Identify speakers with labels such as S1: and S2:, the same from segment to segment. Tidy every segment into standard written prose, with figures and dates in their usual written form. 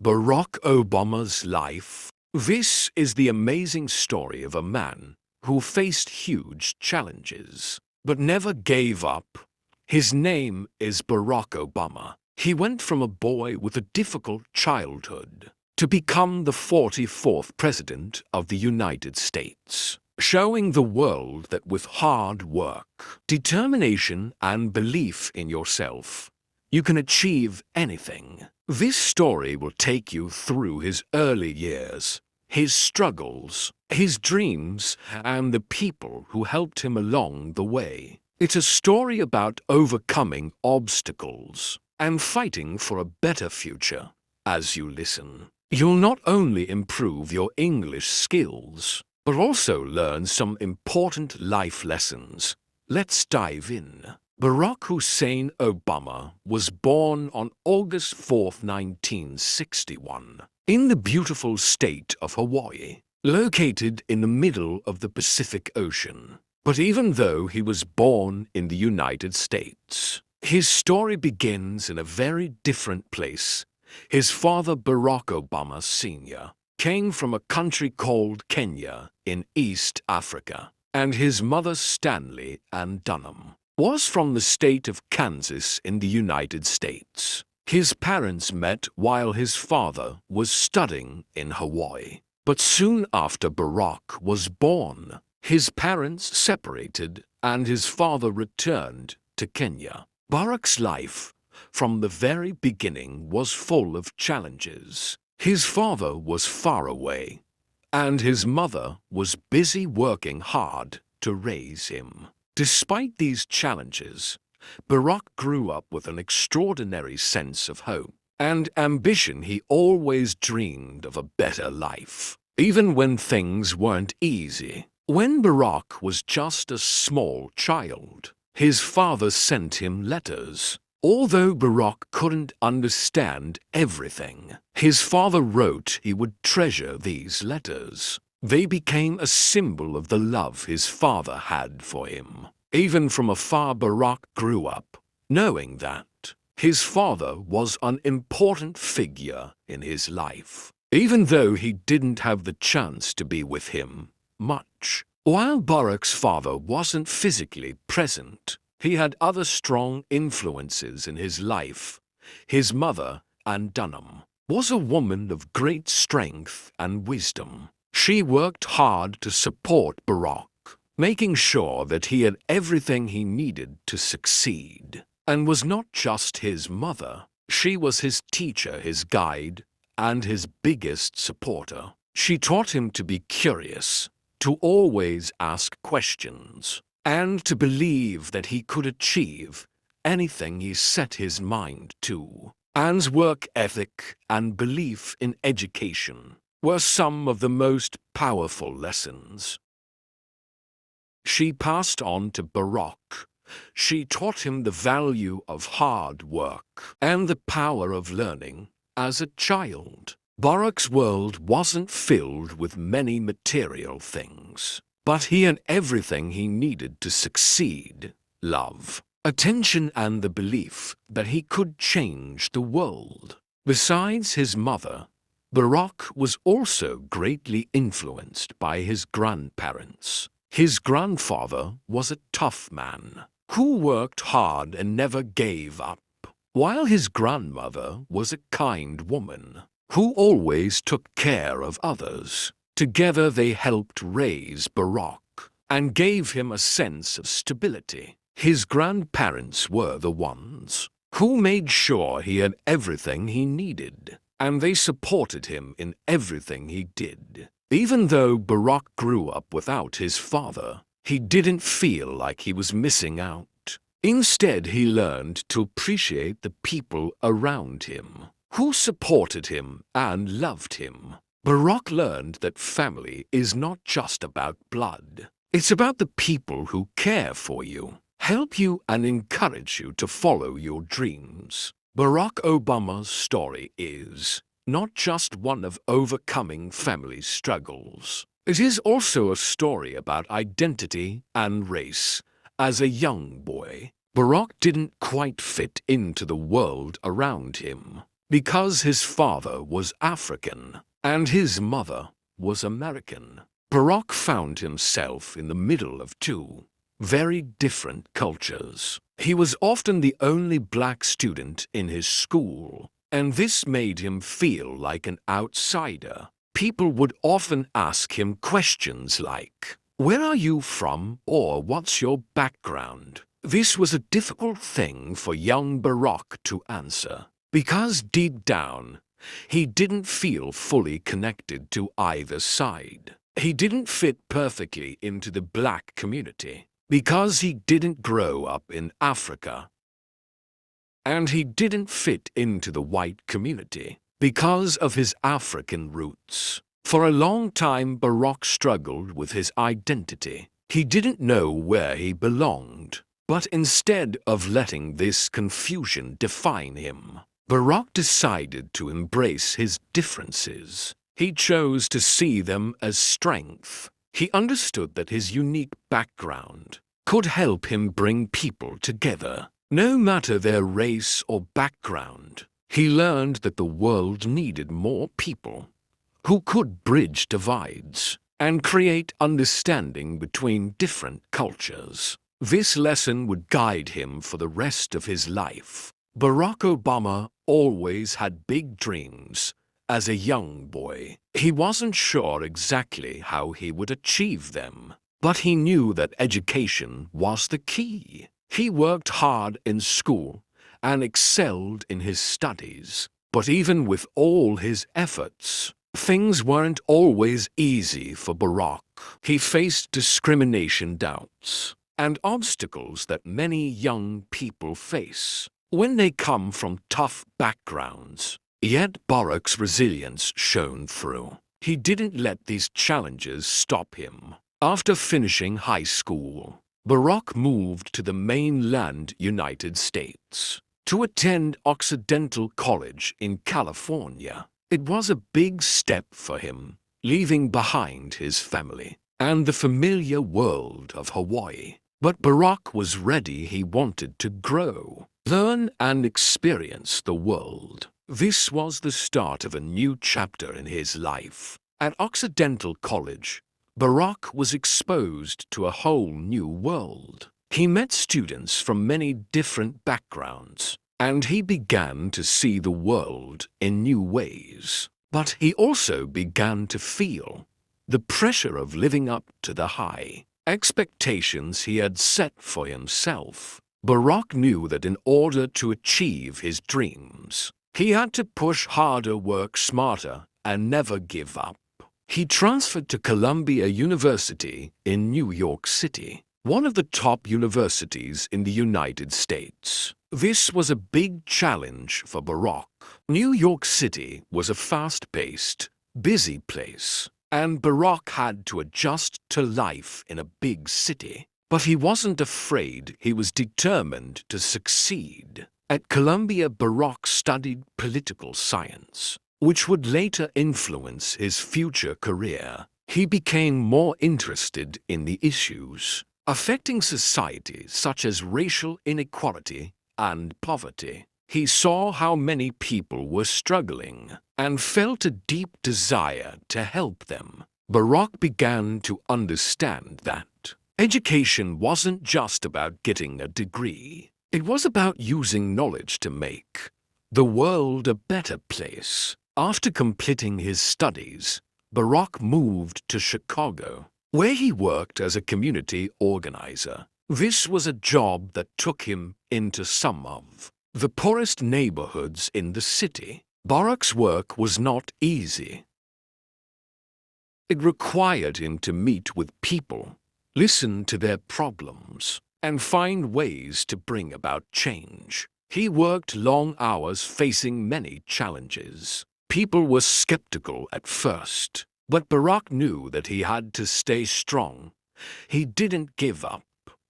S1: Barack Obama's life. This is the amazing story of a man who faced huge challenges, but never gave up. His name is Barack Obama. He went from a boy with a difficult childhood to become the 44th President of the United States, showing the world that with hard work, determination, and belief in yourself, you can achieve anything. This story will take you through his early years, his struggles, his dreams, and the people who helped him along the way. It's a story about overcoming obstacles and fighting for a better future. As you listen, you'll not only improve your English skills, but also learn some important life lessons. Let's dive in. Barack Hussein Obama was born on August 4, 1961, in the beautiful state of Hawaii, located in the middle of the Pacific Ocean. But even though he was born in the United States, his story begins in a very different place. His father, Barack Obama Sr., came from a country called Kenya in East Africa, and his mother, Stanley Ann Dunham, was from the state of Kansas in the United States. His parents met while his father was studying in Hawaii. But soon after Barack was born, his parents separated and his father returned to Kenya. Barack's life, from the very beginning, was full of challenges. His father was far away, and his mother was busy working hard to raise him. Despite these challenges, Barack grew up with an extraordinary sense of hope and ambition. He always dreamed of a better life, even when things weren't easy. When Barack was just a small child, his father sent him letters. Although Barack couldn't understand everything, his father wrote he would treasure these letters. They became a symbol of the love his father had for him. Even from afar, Barack grew up knowing that his father was an important figure in his life, even though he didn't have the chance to be with him much. While Barack's father wasn't physically present, he had other strong influences in his life. His mother, Ann Dunham, was a woman of great strength and wisdom. She worked hard to support Barack, making sure that he had everything he needed to succeed. And was not just his mother. She was his teacher, his guide, and his biggest supporter. She taught him to be curious, to always ask questions, and to believe that he could achieve anything he set his mind to. Ann's work ethic and belief in education were some of the most powerful lessons she passed on to Barack. She taught him the value of hard work and the power of learning as a child. Barack's world wasn't filled with many material things, but he had everything he needed to succeed: love, attention, and the belief that he could change the world. Besides his mother, Barack was also greatly influenced by his grandparents. His grandfather was a tough man who worked hard and never gave up, while his grandmother was a kind woman who always took care of others. Together they helped raise Barack and gave him a sense of stability. His grandparents were the ones who made sure he had everything he needed, and they supported him in everything he did. Even though Barack grew up without his father, he didn't feel like he was missing out. Instead, he learned to appreciate the people around him who supported him and loved him. Barack learned that family is not just about blood. It's about the people who care for you, help you, and encourage you to follow your dreams. Barack Obama's story is not just one of overcoming family struggles. It is also a story about identity and race. As a young boy, Barack didn't quite fit into the world around him. because his father was African and his mother was American. Barack found himself in the middle of two very different cultures. He was often the only black student in his school, and this made him feel like an outsider. People would often ask him questions like, "Where are you from?" or "What's your background?" This was a difficult thing for young Barack to answer, because deep down, he didn't feel fully connected to either side. He didn't fit perfectly into the black community, because he didn't grow up in Africa. And he didn't fit into the white community, because of his African roots. For a long time, Barack struggled with his identity. He didn't know where he belonged. But instead of letting this confusion define him, Barack decided to embrace his differences. He chose to see them as strength. He understood that his unique background could help him bring people together, no matter their race or background. He learned that the world needed more people who could bridge divides and create understanding between different cultures. This lesson would guide him for the rest of his life. Barack Obama always had big dreams. As a young boy, he wasn't sure exactly how he would achieve them, but he knew that education was the key. He worked hard in school and excelled in his studies. But even with all his efforts, things weren't always easy for Barack. He faced discrimination, doubts, and obstacles that many young people face when they come from tough backgrounds. Yet Barack's resilience shone through. He didn't let these challenges stop him. After finishing high school, Barack moved to the mainland United States to attend Occidental College in California. It was a big step for him, leaving behind his family and the familiar world of Hawaii. But Barack was ready. He wanted to grow, learn, and experience the world. This was the start of a new chapter in his life. At Occidental College, Barack was exposed to a whole new world. He met students from many different backgrounds, and he began to see the world in new ways. But he also began to feel the pressure of living up to the high expectations he had set for himself. Barack knew that in order to achieve his dreams, he had to push harder, work smarter, and never give up. He transferred to Columbia University in New York City, one of the top universities in the United States. This was a big challenge for Barack. New York City was a fast-paced, busy place, and Barack had to adjust to life in a big city. But he wasn't afraid. He was determined to succeed. At Columbia, Barack studied political science, which would later influence his future career. He became more interested in the issues affecting society, such as racial inequality and poverty. He saw how many people were struggling and felt a deep desire to help them. Barack began to understand that education wasn't just about getting a degree. It was about using knowledge to make the world a better place. After completing his studies, Barack moved to Chicago, where he worked as a community organizer. This was a job that took him into some of the poorest neighborhoods in the city. Barack's work was not easy. It required him to meet with people, listen to their problems, and find ways to bring about change. He worked long hours, facing many challenges. People were skeptical at first, but Barack knew that he had to stay strong. He didn't give up.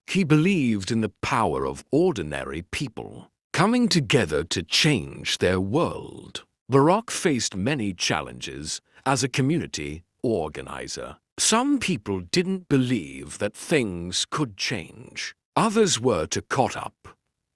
S1: He believed in the power of ordinary people coming together to change their world. Barack faced many challenges as a community organizer. Some people didn't believe that things could change. Others were too caught up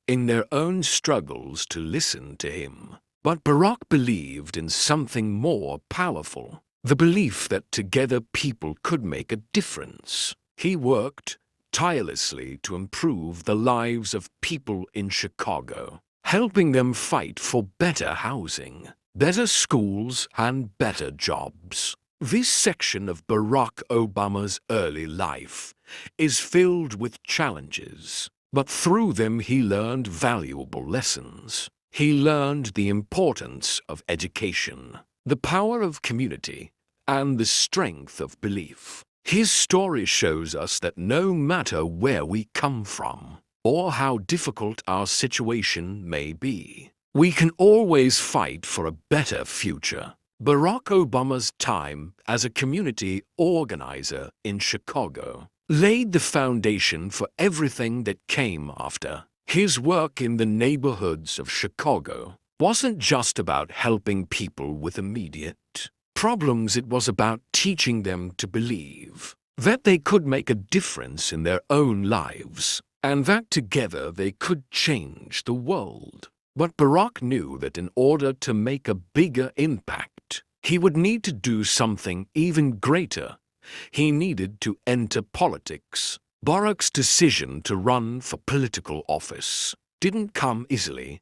S1: in their own struggles to listen to him. But Barack believed in something more powerful, the belief that together people could make a difference. He worked tirelessly to improve the lives of people in Chicago, helping them fight for better housing, better schools, and better jobs. This section of Barack Obama's early life is filled with challenges, but through them he learned valuable lessons. He learned the importance of education, the power of community, and the strength of belief. His story shows us that no matter where we come from, or how difficult our situation may be, we can always fight for a better future. Barack Obama's time as a community organizer in Chicago laid the foundation for everything that came after. His work in the neighborhoods of Chicago wasn't just about helping people with immediate problems. It was about teaching them to believe that they could make a difference in their own lives, and that together they could change the world. But Barack knew that in order to make a bigger impact, he would need to do something even greater. He needed to enter politics. Barack's decision to run for political office didn't come easily.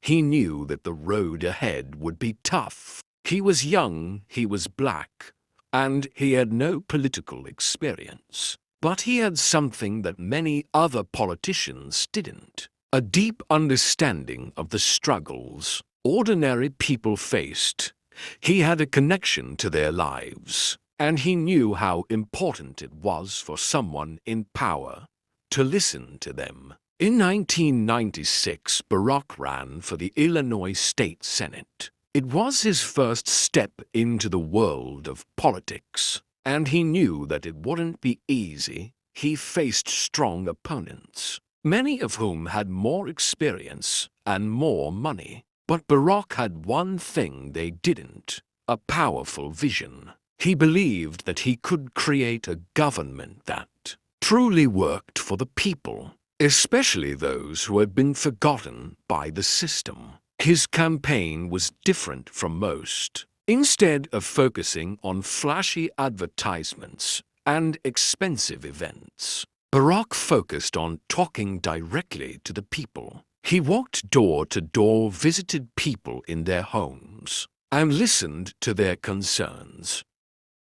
S1: He knew that the road ahead would be tough. He was young, he was black, and he had no political experience. But he had something that many other politicians didn't: a deep understanding of the struggles ordinary people faced. He had a connection to their lives, and he knew how important it was for someone in power to listen to them. In 1996, Barack ran for the Illinois State Senate. It was his first step into the world of politics, and he knew that it wouldn't be easy. He faced strong opponents, many of whom had more experience and more money. But Barack had one thing they didn't: a powerful vision. He believed that he could create a government that truly worked for the people, especially those who had been forgotten by the system. His campaign was different from most. Instead of focusing on flashy advertisements and expensive events, Barack focused on talking directly to the people. He walked door to door, visited people in their homes, and listened to their concerns.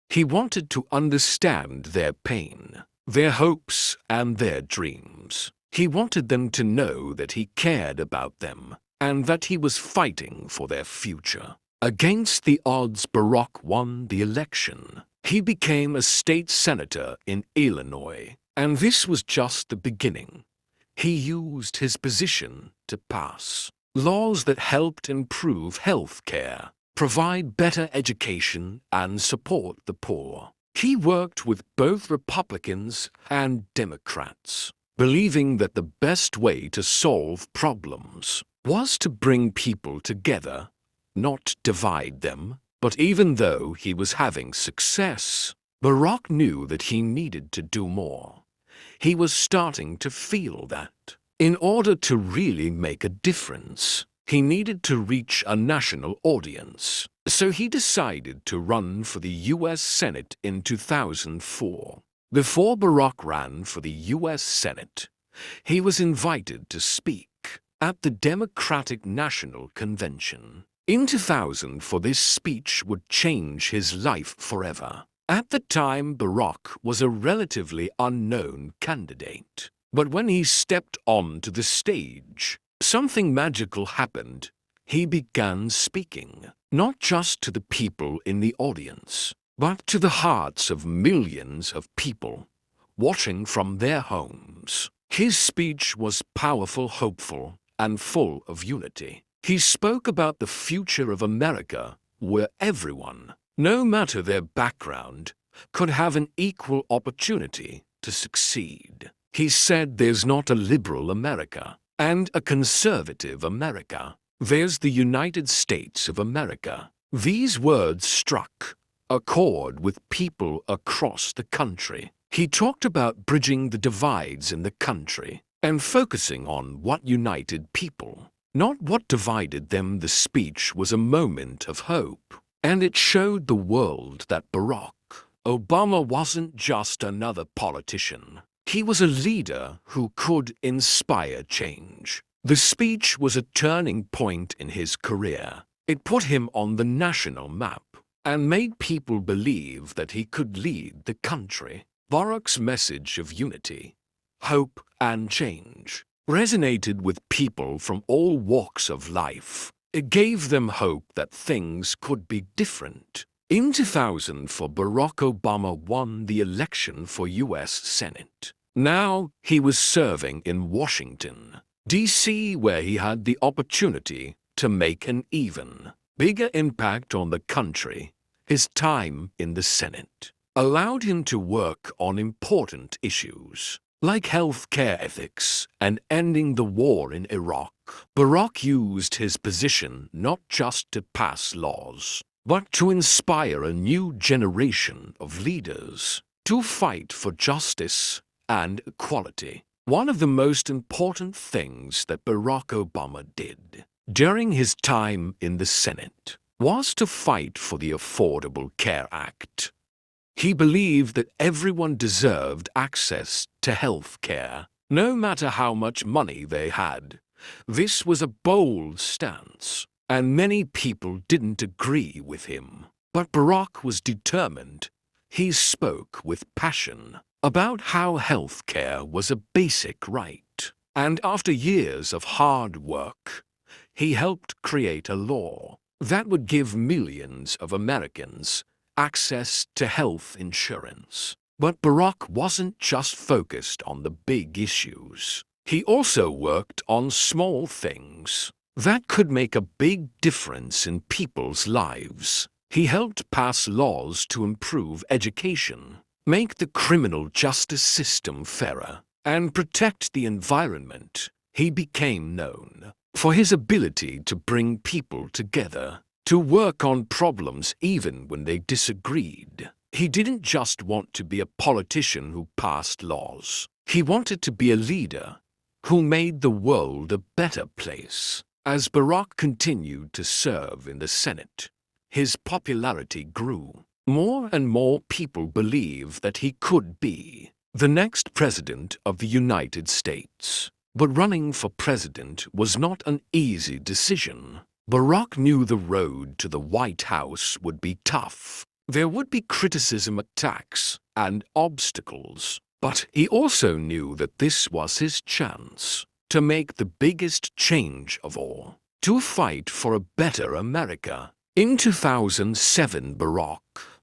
S1: He wanted to understand their pain, their hopes, and their dreams. He wanted them to know that he cared about them and that he was fighting for their future. Against the odds, Barack won the election. He became a state senator in Illinois, and this was just the beginning. He used his position to pass laws that helped improve health care, provide better education, and support the poor. He worked with both Republicans and Democrats, believing that the best way to solve problems was to bring people together, not divide them. But even though he was having success, Barack knew that he needed to do more. He was starting to feel that in order to really make a difference, he needed to reach a national audience. So he decided to run for the U.S. Senate in 2004. Before Barack ran for the U.S. Senate, he was invited to speak at the Democratic National Convention in 2000. For this speech would change his life forever. At the time, Barack was a relatively unknown candidate. But when he stepped onto the stage, something magical happened. He began speaking, not just to the people in the audience, but to the hearts of millions of people watching from their homes. His speech was powerful, hopeful, and full of unity. He spoke about the future of America, where everyone, no matter their background, could have an equal opportunity to succeed. He said there's not a liberal America and a conservative America. There's the United States of America. These words struck a chord with people across the country. He talked about bridging the divides in the country and focusing on what united people. not what divided them. The speech was a moment of hope, and it showed the world that Barack Obama wasn't just another politician. He was a leader who could inspire change. The speech was a turning point in his career. It put him on the national map and made people believe that he could lead the country. Barack's message of unity, hope, and change resonated with people from all walks of life. It gave them hope that things could be different. In 2004, Barack Obama won the election for U.S. Senate. Now he was serving in Washington, D.C., where he had the opportunity to make an even bigger impact on the country. His time in the Senate allowed him to work on important issues like health care ethics and ending the war in Iraq. Barack used his position not just to pass laws, but to inspire a new generation of leaders to fight for justice and equality. One of the most important things that Barack Obama did during his time in the Senate was to fight for the Affordable Care Act. He believed that everyone deserved access to health care, no matter how much money they had. This was a bold stance, and many people didn't agree with him. But Barack was determined. He spoke with passion about how health care was a basic right. And after years of hard work, he helped create a law that would give millions of Americans access to health insurance. But Barack wasn't just focused on the big issues. He also worked on small things that could make a big difference in people's lives. He helped pass laws to improve education, make the criminal justice system fairer, and protect the environment. He became known for his ability to bring people together, to work on problems even when they disagreed. He didn't just want to be a politician who passed laws. He wanted to be a leader who made the world a better place. As Barack continued to serve in the Senate, his popularity grew. More and more people believed that he could be the next president of the United States. But running for president was not an easy decision. Barack knew the road to the White House would be tough. There would be criticism, attacks, and obstacles. But he also knew that this was his chance to make the biggest change of all, to fight for a better America. In 2007, Barack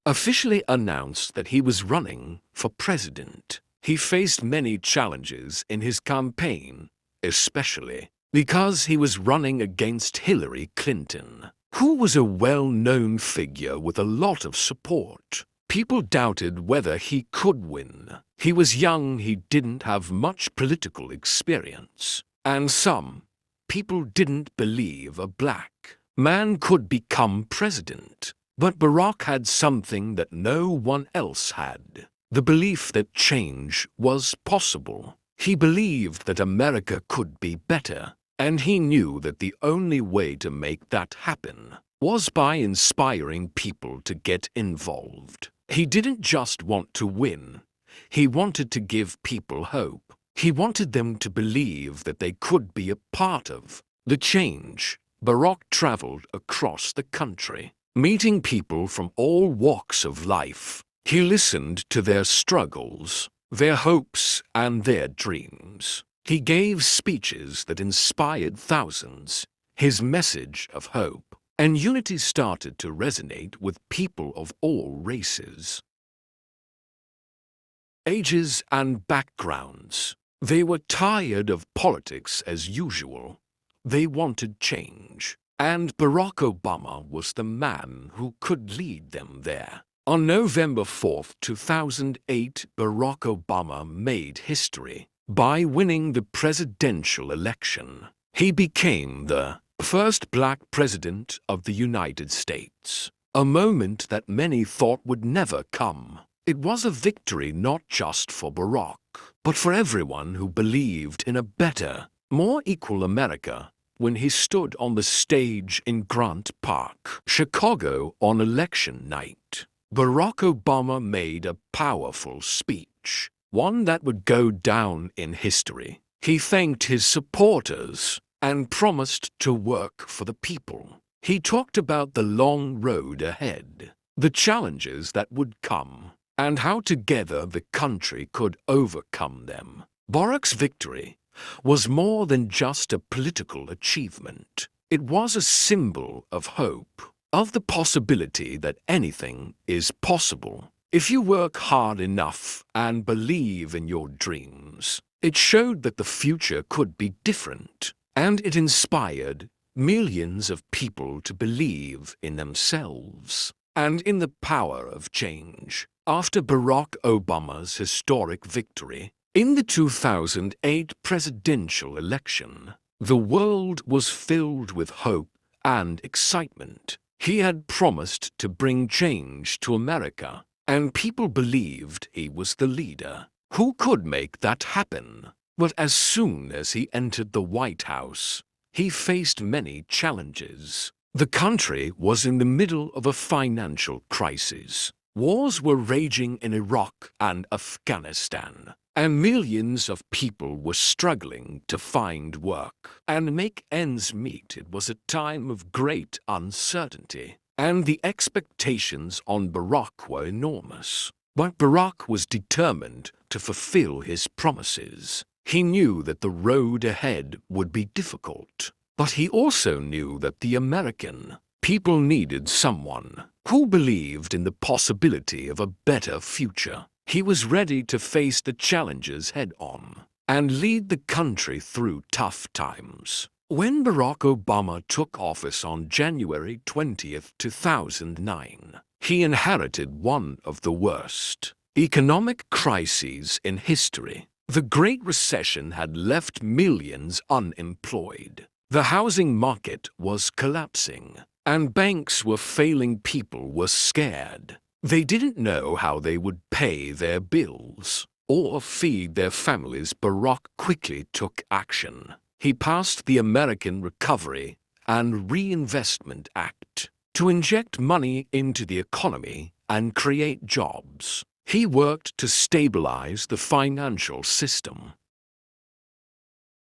S1: officially announced that he was running for president. He faced many challenges in his campaign, especially because he was running against Hillary Clinton, who was a well-known figure with a lot of support. People doubted whether he could win. He was young, he didn't have much political experience, and some people didn't believe a black man could become president. But Barack had something that no one else had: the belief that change was possible. He believed that America could be better, and he knew that the only way to make that happen was by inspiring people to get involved. He didn't just want to win. He wanted to give people hope. He wanted them to believe that they could be a part of the change. Barack traveled across the country, meeting people from all walks of life. He listened to their struggles, their hopes, and their dreams. He gave speeches that inspired thousands. His message of hope and unity started to resonate with people of all races, ages, and backgrounds. They were tired of politics as usual. They wanted change, and Barack Obama was the man who could lead them there. On November 4, 2008, Barack Obama made history by winning the presidential election. He became the first black president of the United States, a moment that many thought would never come. It was a victory not just for Barack, but for everyone who believed in a better, more equal America. when he stood on the stage in Grant Park, Chicago on election night. Barack Obama made a powerful speech, one that would go down in history. He thanked his supporters and promised to work for the people. He talked about the long road ahead, the challenges that would come, and how together the country could overcome them. Barack's victory was more than just a political achievement. It was a symbol of hope, of the possibility that anything is possible if you work hard enough and believe in your dreams. It showed that the future could be different, and it inspired millions of people to believe in themselves and in the power of change. After Barack Obama's historic victory in the 2008 presidential election, the world was filled with hope and excitement. He had promised to bring change to America, and people believed he was the leader who could make that happen. But as soon as he entered the White House, he faced many challenges. The country was in the middle of a financial crisis. Wars were raging in Iraq and Afghanistan, and millions of people were struggling to find work and make ends meet. It was a time of great uncertainty, and the expectations on Barack were enormous. But Barack was determined to fulfill his promises. He knew that the road ahead would be difficult, but he also knew that the American people needed someone who believed in the possibility of a better future. He was ready to face the challenges head-on and lead the country through tough times. When Barack Obama took office on January 20th, 2009, he inherited one of the worst economic crises in history. The Great Recession had left millions unemployed. The housing market was collapsing, and banks were failing. People were scared. They didn't know how they would pay their bills or feed their families. Barack quickly took action. He passed the American Recovery and Reinvestment Act to inject money into the economy and create jobs. He worked to stabilize the financial system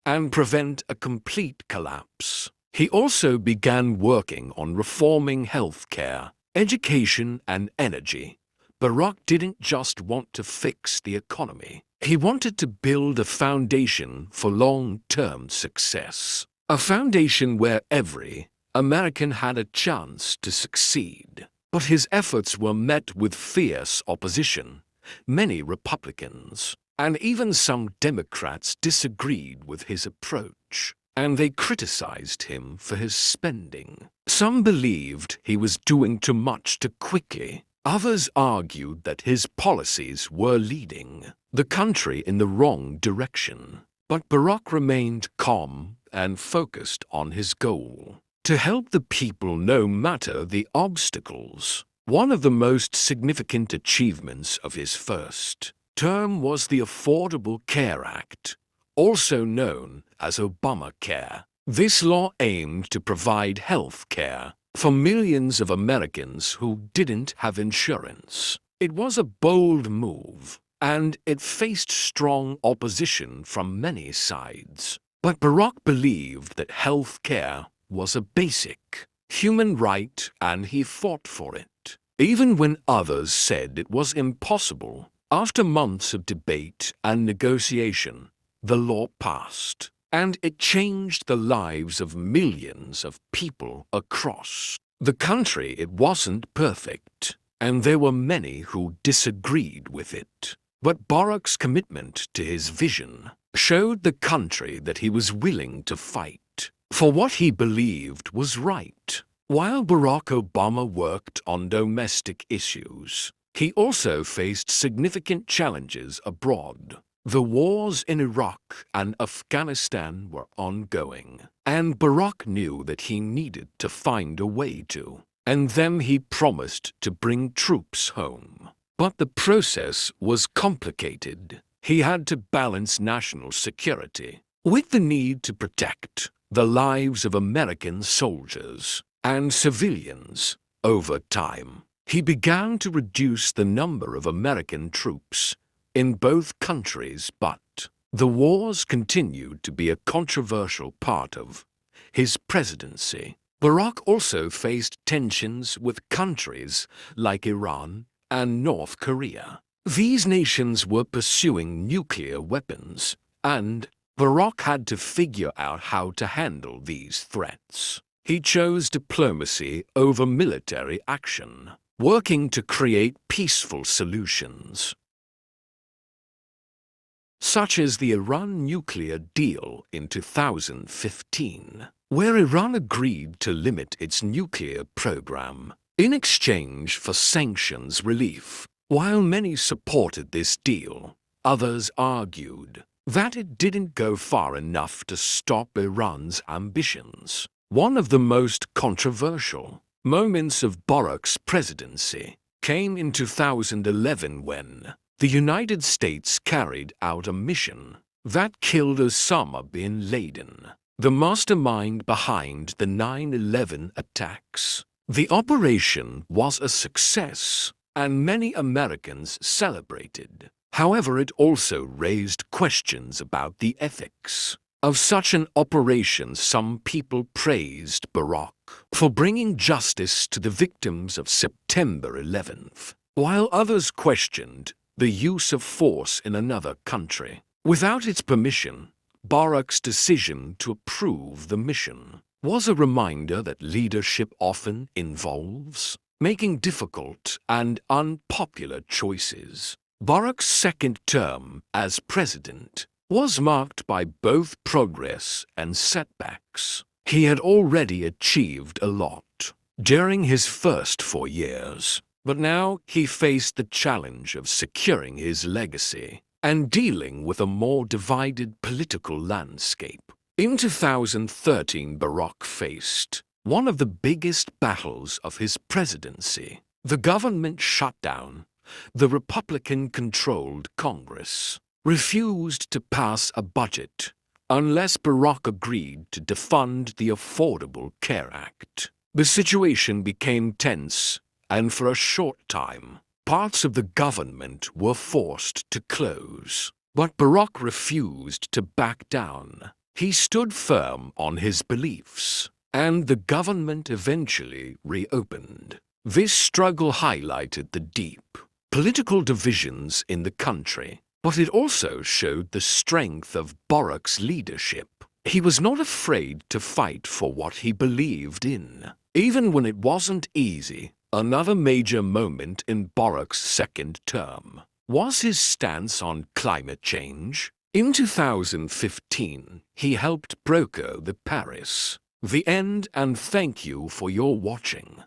S1: and prevent a complete collapse. He also began working on reforming healthcare, education, and energy. Barack didn't just want to fix the economy. He wanted to build a foundation for long-term success, a foundation where every American had a chance to succeed. But his efforts were met with fierce opposition. Many Republicans and even some Democrats disagreed with his approach, and they criticized him for his spending. Some believed he was doing too much too quickly. Others argued that his policies were leading the country in the wrong direction. But Barack remained calm and focused on his goal: to help the people no matter the obstacles. One of the most significant achievements of his first term was the Affordable Care Act, also known as Obamacare. This law aimed to provide health care for millions of Americans who didn't have insurance. It was a bold move, and it faced strong opposition from many sides. But Barack believed that health care was a basic human right, and he fought for it. Even when others said it was impossible, after months of debate and negotiation, the law passed, and it changed the lives of millions of people across the country. It wasn't perfect, and there were many who disagreed with it. But Barack's commitment to his vision showed the country that he was willing to fight for what he believed was right. While Barack Obama worked on domestic issues, he also faced significant challenges abroad. The wars in Iraq and Afghanistan were ongoing, and Barack knew that he needed to find a way to. And then he promised to bring troops home. But the process was complicated. He had to balance national security with the need to protect the lives of American soldiers and civilians. Over time, he began to reduce the number of American troops in both countries, but the wars continued to be a controversial part of his presidency. Barack also faced tensions with countries like Iran and North Korea. These nations were pursuing nuclear weapons, and Barack had to figure out how to handle these threats. He chose diplomacy over military action, working to create peaceful solutions, such as the Iran nuclear deal in 2015, where Iran agreed to limit its nuclear program in exchange for sanctions relief. While many supported this deal, others argued that it didn't go far enough to stop Iran's ambitions. One of the most controversial moments of Barack's presidency came in 2011 when the United States carried out a mission that killed Osama bin Laden, the mastermind behind the 9/11 attacks. The operation was a success, and many Americans celebrated. However, it also raised questions about the ethics of such an operation. Some people praised Barack for bringing justice to the victims of September 11th, while others questioned the use of force in another country without its permission. Barack's decision to approve the mission was a reminder that leadership often involves making difficult and unpopular choices. Barack's second term as president was marked by both progress and setbacks. He had already achieved a lot during his first 4 years, but now he faced the challenge of securing his legacy and dealing with a more divided political landscape. In 2013, Barack faced one of the biggest battles of his presidency. The government shutdown. The Republican-controlled Congress refused to pass a budget unless Barack agreed to defund the Affordable Care Act. The situation became tense, and for a short time, parts of the government were forced to close. But Barack refused to back down. He stood firm on his beliefs, and the government eventually reopened. This struggle highlighted the deep political divisions in the country, but it also showed the strength of Barack's leadership. He was not afraid to fight for what he believed in, even when it wasn't easy. Another major moment in Barack's second term was his stance on climate change. In 2015, he helped broker the Paris the end, and thank you for your watching.